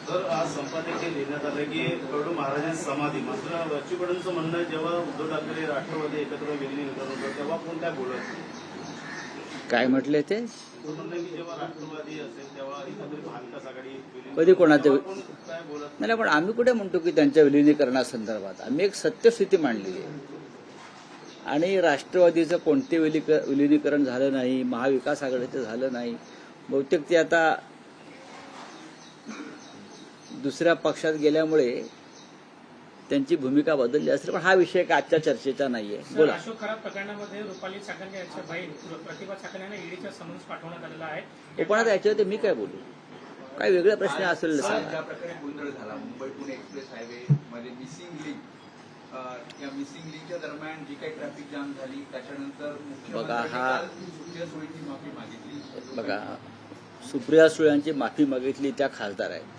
तर आज संपादकीय लिहिण्यात आलं की कडू महाराजांची समाधी. मात्र वरचीकडूनचं म्हणणं आहे, जेव्हा उद्धव ठाकरे राष्ट्रवादी एकत्र विलीनीकरण होतं तेव्हा कोण काय बोलत? काय म्हटले ते? तो म्हणलं की जेव्हा राष्ट्रवादी असेल तेव्हा एकत्रित महाविकास आघाडी कधी कोणाचं तेव्हा कोण काय बोलत? नाही, पण आम्ही कुठे म्हणतो की त्यांच्या विलिनीकरणासंदर्भात आम्ही एक सत्यस्थिती मांडली आहे. आणि राष्ट्रवादीचं कोणते विलिनीकरण झालं नाही, महाविकास आघाडीचं झालं नाही. बहुतेक ते आता दुसऱ्या पक्षात गेल्यामुळे त्यांची भूमिका बदलली असेल, पण हा विषय काय आजच्या चर्चेचा नाहीये. बोला. अशोक खराब प्रकरणामध्ये रुपाली चाकणकर यांच्या बहीण प्रतिभा चाकण यांना ईडीचा समन्स पाठवण्यात आलेला आहे. पण आता याच्यावरती मी काय बोलू? काय वेगळा प्रश्न असेल ज्या सांगा. प्रकारे गोंधळ झाला मुंबई पुणे एक्सप्रेस हायवे मध्ये मिसिंग लिंक, या मिसिंग लिंकच्या दरम्यान जी काही ट्रॅफिक जाम झाली त्याच्यानंतर मुख्यमंत्र्यांनी काल सुप्रिया सुळेंची माफी मागितली. बघा, सुप्रिया सुळेंची माफी मागितली त्या खासदार आहेत.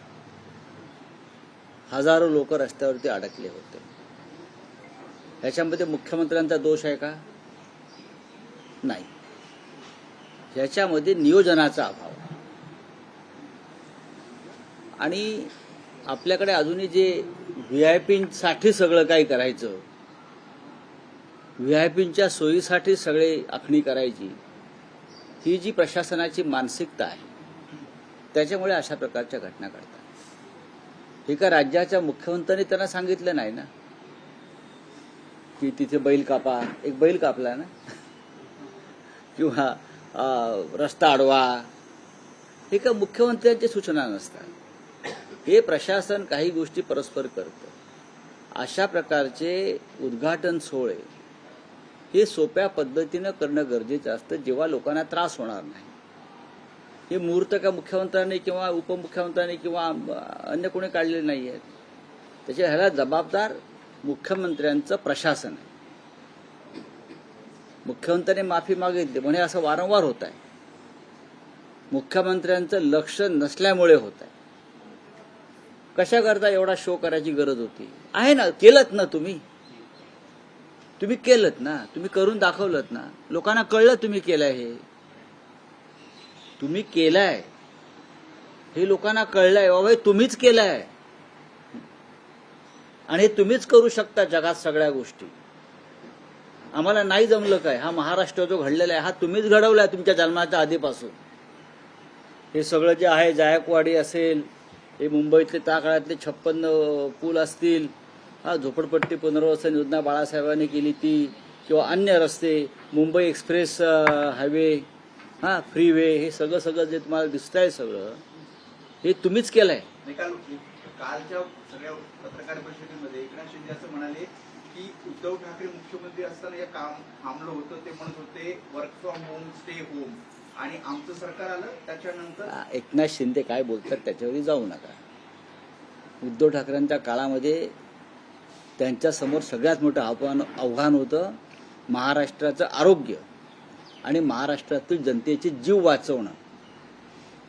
हजारो लोक रस्त्यावरती अडकले होते. ह्याच्यामध्ये मुख्यमंत्र्यांचा दोष आहे का? नाही. ह्याच्यामध्ये नियोजनाचा अभाव आणि आपल्याकडे अजूनही जे व्हीआयपींसाठी सगळं काही करायचं, व्हीआयपींच्या सोयीसाठी सगळे आखणी करायची, ही जी प्रशासनाची मानसिकता आहे त्याच्यामुळे अशा प्रकारच्या घटना घडतात. एका राज्याच्या मुख्यमंत्र्यांनी त्यांना सांगितलं नाही ना की तिथे बैल कापा. एक बैल कापला ना किंवा रस्ता अडवा. हे का मुख्यमंत्र्यांच्या सूचना नसतात. हे प्रशासन काही गोष्टी परस्पर करतं. अशा प्रकारचे उद्घाटन सोहळे हे सोप्या पद्धतीनं करणं गरजेचं असतं, जेव्हा लोकांना त्रास होणार नाही. हे मुहूर्त का मुख्यमंत्र्यांनी किंवा उपमुख्यमंत्र्यांनी किंवा अन्य कोणी काढलेले नाही आहेत. त्याच्या ह्याला जबाबदार मुख्यमंत्र्यांचं प्रशासन आहे. मुख्यमंत्र्यांनी माफी मागितली म्हणजे असं वारंवार होत आहे. मुख्यमंत्र्यांचं लक्ष नसल्यामुळे होत आहे. कशा करता एवढा शो करायची गरज होती? आहे ना, केलंत ना तुम्ही केलंत ना, तुम्ही करून दाखवलंत ना. लोकांना कळलं तुम्ही केलंय. हे तुम्ही केलंय, हे लोकांना कळलंय. बाबा हे तुम्हीच केलंय आणि हे तुम्हीच करू शकता जगात सगळ्या गोष्टी. आम्हाला नाही जमलं काय? हा महाराष्ट्र जो घडलेला आहे हा तुम्हीच घडवलाय तुमच्या जन्माच्या आधीपासून. हे सगळं जे आहे, जायकवाडी असेल, हे मुंबईतले त्या काळातले 56 पूल असतील, हा झोपडपट्टी पुनर्वसन योजना बाळासाहेबांनी केली ती, किंवा अन्य रस्ते, मुंबई एक्सप्रेस हायवे, हा फ्रीवे, हे सगळं जे तुम्हाला दिसतंय सगळं हे तुम्हीच केलंय. कालच्या सगळ्या पत्रकार परिषदेमध्ये एकनाथ शिंदे असं म्हणाले की उद्धव ठाकरे मुख्यमंत्री असताना या काम थांबलं होतं. ते म्हणत होते work from home, stay home, आणि आमचं सरकार आलं त्याच्यानंतर. एकनाथ शिंदे काय बोलतात त्याच्यावरही जाऊ नका. उद्धव ठाकरेंच्या काळामध्ये त्यांच्यासमोर सगळ्यात मोठं आव्हान होतं महाराष्ट्राचं आरोग्य आणि महाराष्ट्रातील जनतेचे जीव वाचवणं.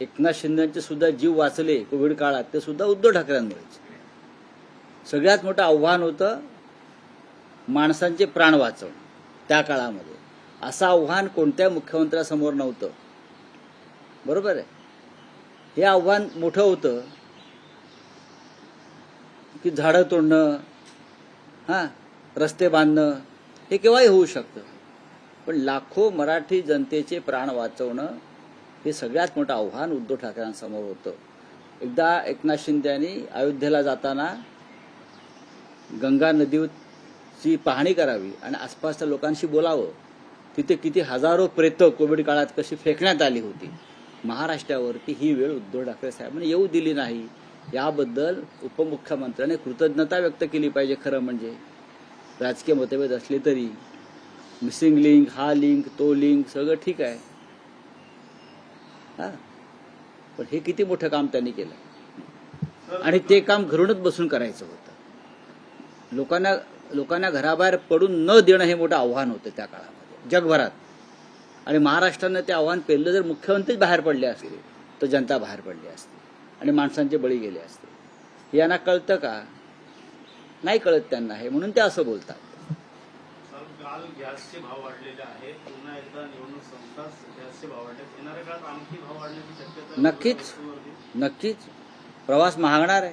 एकनाथ शिंदेचे सुद्धा जीव वाचले कोविड काळात, ते सुद्धा उद्धव ठाकरेंमुळेच. सगळ्यात मोठं आव्हान होतं माणसांचे प्राण वाचवणं त्या काळामध्ये. असं आव्हान कोणत्या मुख्यमंत्र्यासमोर नव्हतं. बरोबर आहे. हे आव्हान मोठं होतं की झाडं तोडणं, रस्ते बांधणं, हे केव्हाही होऊ शकतं. पण लाखो मराठी जनतेचे प्राण वाचवणं हे सगळ्यात मोठं आव्हान उद्धव ठाकरेंसमोर होतं. एकदा एकनाथ शिंदे यांनी अयोध्येला जाताना गंगा नदीची पाहणी करावी आणि आसपासच्या लोकांशी बोलावं. तिथे किती हजारो प्रेतं कोविड काळात कशी फेकण्यात आली होती. महाराष्ट्रावरती ही वेळ उद्धव ठाकरे साहेबांनी येऊ दिली नाही. याबद्दल उपमुख्यमंत्र्यांनी कृतज्ञता व्यक्त केली पाहिजे. खरं म्हणजे राजकीय मतभेद असले तरी मिसिंग लिंक, हा लिंक, तो लिंक, सगळं ठीक आहे. पण हे किती मोठं काम त्यांनी केलं आणि ते काम घरूनच बसून करायचं होतं. लोकांना घराबाहेर पडून न देणं हे मोठं आव्हान होतं त्या काळामध्ये जगभरात. आणि महाराष्ट्रानं ते आव्हान पेललं. जर मुख्यमंत्रीच बाहेर पडले असते तर जनता बाहेर पडली असते आणि माणसांचे बळी गेले असते. यांना कळतं का? नाही कळत त्यांना हे, म्हणून ते असं बोलतात. काल गॅसचे भाव वाढलेले आहेत. पुन्हा एकदा निवडणूक संपताच गॅसचे भाव वाढले. येणाऱ्या काळात आणखी भाव वाढण्याची शक्यता नक्कीच. प्रवास महागणार आहे,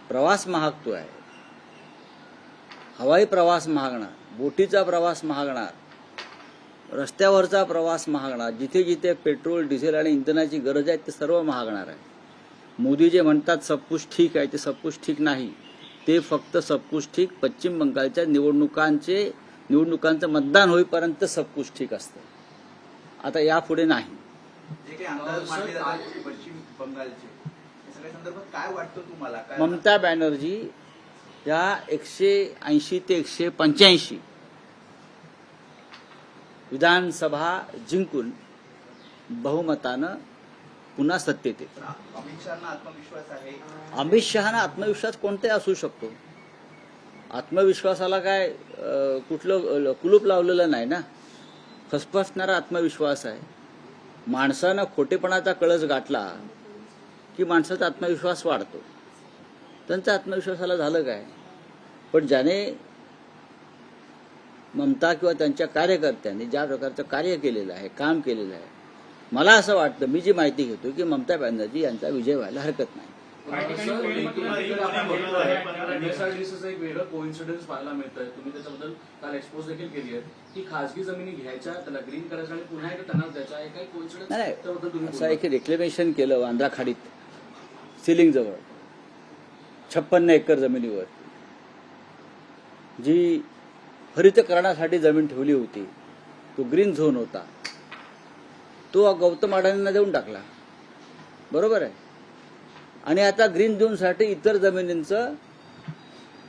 प्रवास महागतो आहे, हवाई प्रवास महागणार, बोटीचा प्रवास महागणार, रस्त्यावरचा प्रवास महागणार, जिथे जिथे पेट्रोल डिझेल आणि इंधनाची गरज आहे ते सर्व महागणार आहे. मोदी जे म्हणतात सब कुछ ठीक आहे, ते सब कुछ ठीक नाही. ते फक्त सब कुछ ठीक पश्चिम बंगालच्या निवडणुकांचं मतदान होईपर्यंत सब कुछ ठीक असतं. आता यापुढे नाही. जे काही अंदाज मांडले जातात पश्चिम बंगालचे या सगळ्या संदर्भात काय वाटतं तुम्हाला? काय ममता बॅनर्जी या 180 ते 185 विधानसभा जिंकून बहुमतानं पुन्हा सत्तेत येतात. अमित शहाना आत्मविश्वास आहे? अमित शहाना आत्मविश्वास कोणताही असू शकतो. आत्मविश्वासाला काय कुठलं कुलूप लावलेलं नाही ना, फसफसणारा आत्मविश्वास आहे. माणसानं खोटेपणाचा कळस गाठला की माणसाचा आत्मविश्वास वाढतो. त्यांचा आत्मविश्वासाला झालं काय? पण ज्याने ममता किंवा त्यांच्या कार्यकर्त्यांनी ज्या प्रकारचं कार्य केलेलं आहे, काम केलेलं आहे, मला असं वाटतं, मी जी माहिती घेतो की ममता बॅनर्जी यांचा विजय व्हायला हरकत नाही. एमएसआरडीसीचं एक वेगळं कोइन्सिडन्स पाहायला मिळतंय. तुम्ही त्याच्याबद्दल काल एक्सपोज देखील केली आहे की खासगी जमिनी घ्यायच्या, त्याला ग्रीन करायचं आणि पुन्हा एकदा त्यांना द्यायच्या. हे काही कोइन्सिडन्स नाही, त्याबद्दल तुम्ही असं एक रिक्लेमेशन केलं आंध्रा खाडीत, सिलिंग जवळ 56 एकर जमिनीवर जी हरितकरणासाठी जमीन ठेवली होती, तो ग्रीन झोन होता, तो गौतम अडाणींना देऊन टाकला. बरोबर आहे. आणि आता ग्रीन झोनसाठी इतर जमिनींचं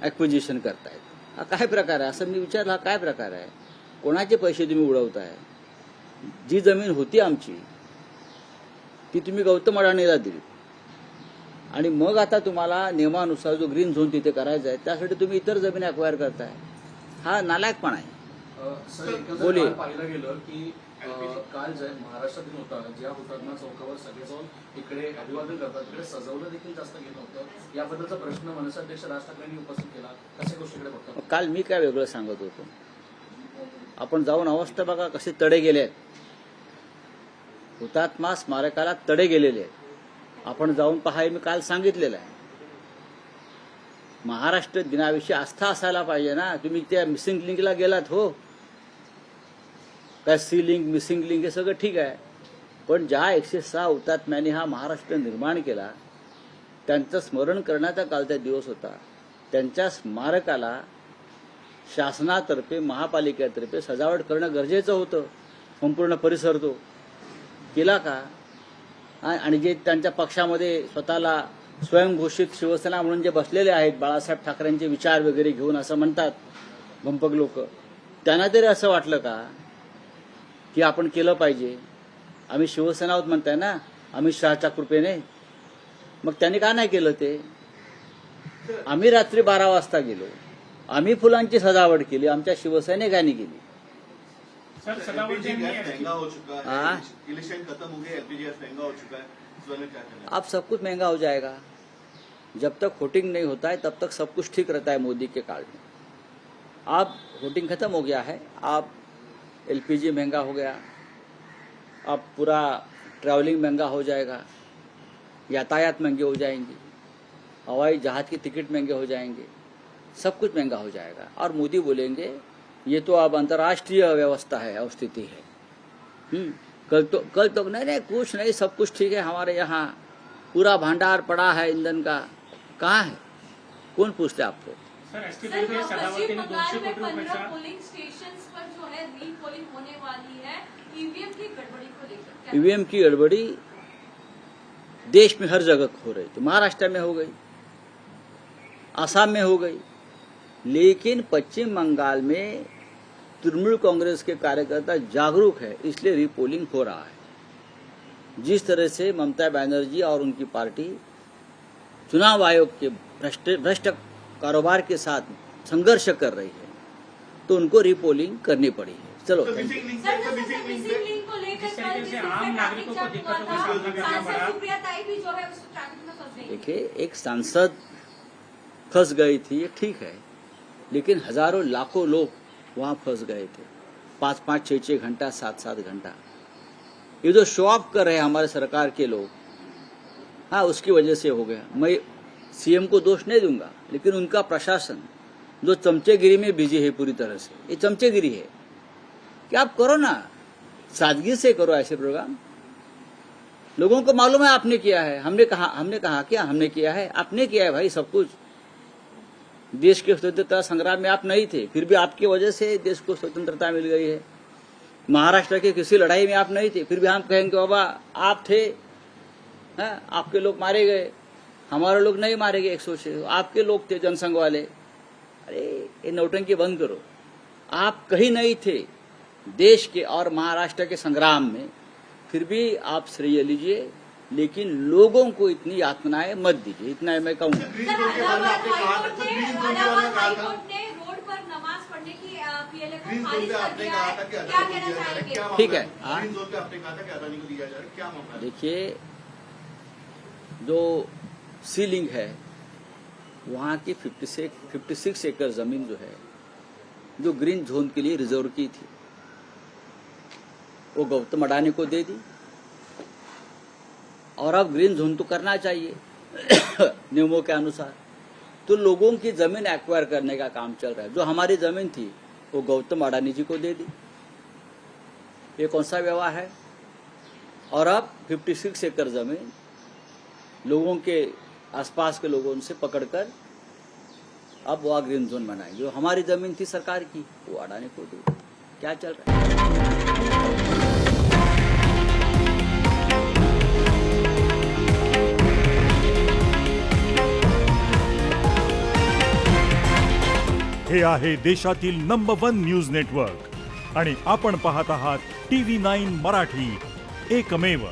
ॲक्विजिशन करतायत. हा काय प्रकार आहे? असं मी विचारलं, हा काय प्रकार आहे? कोणाचे पैसे तुम्ही उडवताय? जी जमीन होती आमची ती तुम्ही गौतम अडाणीला दिली आणि मग आता तुम्हाला नियमानुसार जो ग्रीन झोन तिथे करायचा आहे त्यासाठी तुम्ही इतर जमीन अक्वायर करताय. हा नालायकपणा आहे. सर, बोलिये. काल पाहिलं गेलं की काल जे महाराष्ट्र दिन होता, ज्या हुतात्मा चौकावर सगळे जाऊन इकडे अभिवादन करतात, तिकडे सजवलं देखील जास्त गेलं होतं. याबद्दलचा प्रश्न मनसे अध्यक्ष राज ठाकरेंनी उपस्थित केला. कशा गोष्टीकडे बघतात? काल मी काय वेगळं सांगत होतो? आपण जाऊन अवस्था बघा कसे तडे गेले आहेत. हुतात्मा स्मारकाला तडे गेलेले आहेत. आपण जाऊन पहा, मी काल सांगितलेलं आहे. महाराष्ट्र दिनाविषयी आस्था असायला पाहिजे ना. तुम्ही त्या मिसिंग लिंकला गेलात, हो, काय सी लिंक मिसिंग लिंक हे सगळं ठीक आहे, पण ज्या 106 हुतात्म्यांनी हा महाराष्ट्र निर्माण केला त्यांचं स्मरण करण्याचा कालचा दिवस होता. त्यांच्या स्मारकाला शासनातर्फे, महापालिकेतर्फे सजावट करणं गरजेचं होतं. संपूर्ण परिसर तो केला का? आणि जे त्यांच्या पक्षामध्ये स्वतःला स्वयंघोषित शिवसेना म्हणून जे बसलेले आहेत, बाळासाहेब ठाकरेंचे विचार वगैरे घेऊन असं म्हणतात भंपक लोक, त्यांना तरी असं वाटलं का की आपण केलं पाहिजे? आम्ही शिवसेना आहोत म्हणताय ना अमित शहाच्या कृपेने, मग त्यांनी का नाही केलं ते? आम्ही रात्री 12 वाजता गेलो, आम्ही फुलांची सजावट केली, आमच्या शिवसैनिकांनी केली. सर, सजावट महंगा हो चुका हाँ? है, इलेक्शन खत्म हो गए, एलपीजी महंगा हो चुका है, इस बारे में क्या कहना है? अब सब कुछ महंगा हो जाएगा. जब तक वोटिंग नहीं होता है तब तक सब कुछ ठीक रहता है मोदी के काल में. अब वोटिंग खत्म हो गया है, अब एलपीजी महंगा हो गया, अब पूरा ट्रैवलिंग महंगा हो जाएगा, यातायात महंगे हो जाएंगे, हवाई जहाज की टिकट महंगे हो जाएंगे, सब कुछ महंगा हो जाएगा. और मोदी बोलेंगे ये तो अब अंतर्राष्ट्रीय व्यवस्था है और स्थिति है. कल तो नहीं कुछ नहीं, सब कुछ ठीक है हमारे यहाँ, पूरा भंडार पड़ा है ईंधन का. कहाँ है? कौन पूछते आपको? सर, एसटी सर, के सजावटी ने 200 में कोटी रुपए 15 पोलिंग स्टेशंस पर जो है रीपोलिंग होने वाली है, ईवीएम की गड़बड़ी को लेकर क्या? ईवीएम की गड़बड़ी देश में हर जगह हो रही थी. महाराष्ट्र में हो गई, आसाम में हो गई, लेकिन पश्चिम बंगाल में तृणमूल कांग्रेस के कार्यकर्ता जागरूक है, इसलिए रीपोलिंग हो रहा है. जिस तरह से ममता बनर्जी और उनकी पार्टी चुनाव आयोग के भ्रष्ट कारोबार के साथ संघर्ष कर रही है, तो उनको रीपोलिंग करनी पड़ी है. चलो, तो thank you. Missing link sir, है, तो जैसे मिसिंग मिसिंग लिंक है. लिंक को लेकर जिस तरीके कल से जिस आम तरह नागरिकों को ट्रैफिक दिक्कतों का जाम हुआ सामना था, करना पड़ा. सांसद सुप्रिया ताई भी जो है उस ट्रैफिक में फंस गई. देखिए, एक सांसद फंस गई थी, ये ठीक है, लेकिन हजारों लाखों लोग वहां फंस गए थे. 5-5, 6-6 घंटा, 7-7 घंटा. ये जो शो ऑफ कर रहे हैं हमारे सरकार के लोग, हाँ, उसकी वजह से हो गया। मैं सीएम को दोष नहीं दूंगा, लेकिन उनका प्रशासन जो चमचेगिरी में बिजी है पूरी तरह से, ये चमचेगिरी है कि आप करो ना, सादगी से करो ऐसे प्रोग्राम। लोगों को मालूम है आपने किया है, हमने कहा क्या हमने किया है, आपने किया है भाई सब कुछ। देश के स्वतंत्रता संग्राम में आप नहीं थे, फिर भी आपकी वजह से देश को स्वतंत्रता मिल गई है। महाराष्ट्र के किसी लड़ाई में आप नहीं थे, फिर भी हम कहेंगे बाबा आप थे, आपके लोग मारे गए, हमारे लोग नहीं मारे गए। 106 आपके लोग थे जनसंघ वाले। अरे ये नौटंकी बंद करो। आप कहीं नहीं थे देश के और महाराष्ट्र के संग्राम में, फिर भी आप श्रेय लीजिए, लेकिन लोगों को इतनी यातनाएं मत दीजिए, इतना मैं कहूँगा। सर, इलाहाबाद हाईकोर्ट ने रोड पर नमाज पढ़ने की पीएलए को खारिज कर दिया है, क्या कहना चाहेंगे? ठीक है, ग्रीन जोन पे आपने कहा था कि अदानी को दिया जा रहा है, क्या मामला है? देखिए, जो सीलिंग है वहाँ की 56 एकड़ जमीन जो है, जो ग्रीन जोन के लिए रिजर्व की थी, वो गौतम अडानी को दे दी। और अब ग्रीन जोन तो करना चाहिए नियमों के अनुसार, तो लोगों की जमीन एक्वायर करने का काम चल रहा है। जो हमारी जमीन थी वो गौतम अडानी जी को दे दी। ये कौन सा व्यवहार है? और अब 56 एकड़ जमीन लोगों के आसपास के लोगों से पकड़कर अब वह ग्रीन जोन बनाएंगे। जो हमारी जमीन थी सरकार की, वो अडानी को दी। क्या चल रहा है? हे आहे देशातील नंबर 1 न्यूज नेटवर्क आणि आपण पाहत आहात TV9 मराठी, एकमेव।